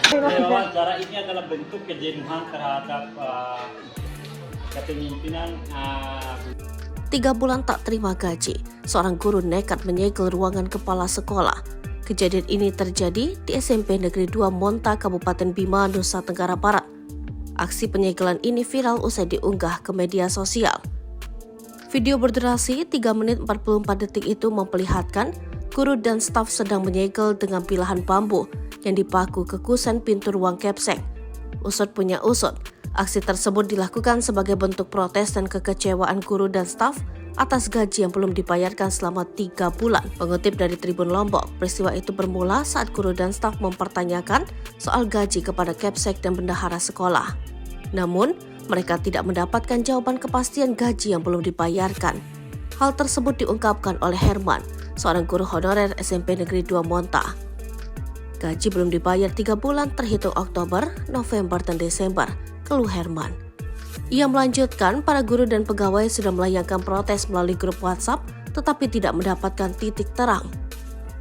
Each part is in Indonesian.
Wawancara ini adalah bentuk kejenuhan terhadap kepemimpinan. 3 bulan tak terima gaji, seorang guru nekat menyegel ruangan kepala sekolah. Kejadian ini terjadi di SMP Negeri 2 Monta, Kabupaten Bima, Nusa Tenggara Barat. Aksi penyegelan ini viral usai diunggah ke media sosial. Video berdurasi 3 menit 44 detik itu memperlihatkan guru dan staf sedang menyegel dengan pilahan bambu yang dipaku ke kusen pintu ruang Capsek. Usut punya usut, aksi tersebut dilakukan sebagai bentuk protes dan kekecewaan guru dan staf atas gaji yang belum dibayarkan selama 3 bulan. Mengutip dari Tribun Lombok, peristiwa itu bermula saat guru dan staf mempertanyakan soal gaji kepada Capsek dan bendahara sekolah. Namun, mereka tidak mendapatkan jawaban kepastian gaji yang belum dibayarkan. Hal tersebut diungkapkan oleh Herman, seorang guru honorer SMP Negeri 2 Monta. Gaji belum dibayar 3 bulan terhitung Oktober, November, dan Desember, keluh Herman. Ia melanjutkan, para guru dan pegawai sudah melayangkan protes melalui grup WhatsApp tetapi tidak mendapatkan titik terang.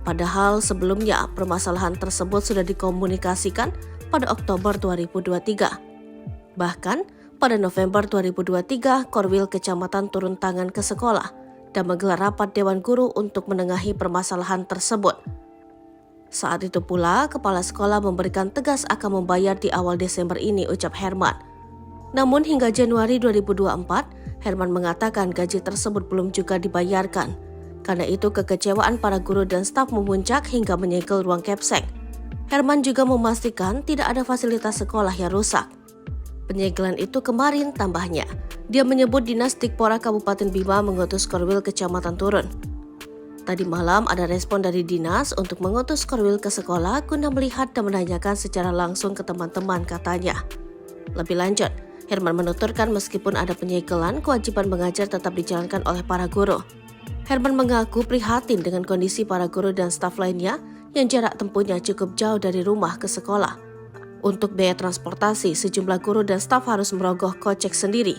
Padahal sebelumnya permasalahan tersebut sudah dikomunikasikan pada Oktober 2023. Bahkan pada November 2023, Korwil Kecamatan turun tangan ke sekolah dan menggelar rapat Dewan Guru untuk menengahi permasalahan tersebut. Saat itu pula, kepala sekolah memberikan tegas akan membayar di awal Desember ini, ucap Herman. Namun hingga Januari 2024, Herman mengatakan gaji tersebut belum juga dibayarkan. Karena itu kekecewaan para guru dan staf memuncak hingga menyegel ruang Capsek. Herman juga memastikan tidak ada fasilitas sekolah yang rusak. Penyegelan itu kemarin, tambahnya. Dia menyebut Dinas Dikpora Kabupaten Bima mengutus Korwil Kecamatan turun. Tadi malam ada respon dari dinas untuk mengutus Korwil ke sekolah guna melihat dan menanyakan secara langsung ke teman-teman, katanya. Lebih lanjut, Herman menuturkan meskipun ada penyegelan, kewajiban mengajar tetap dijalankan oleh para guru. Herman mengaku prihatin dengan kondisi para guru dan staf lainnya yang jarak tempuhnya cukup jauh dari rumah ke sekolah. Untuk biaya transportasi, sejumlah guru dan staf harus merogoh kocek sendiri.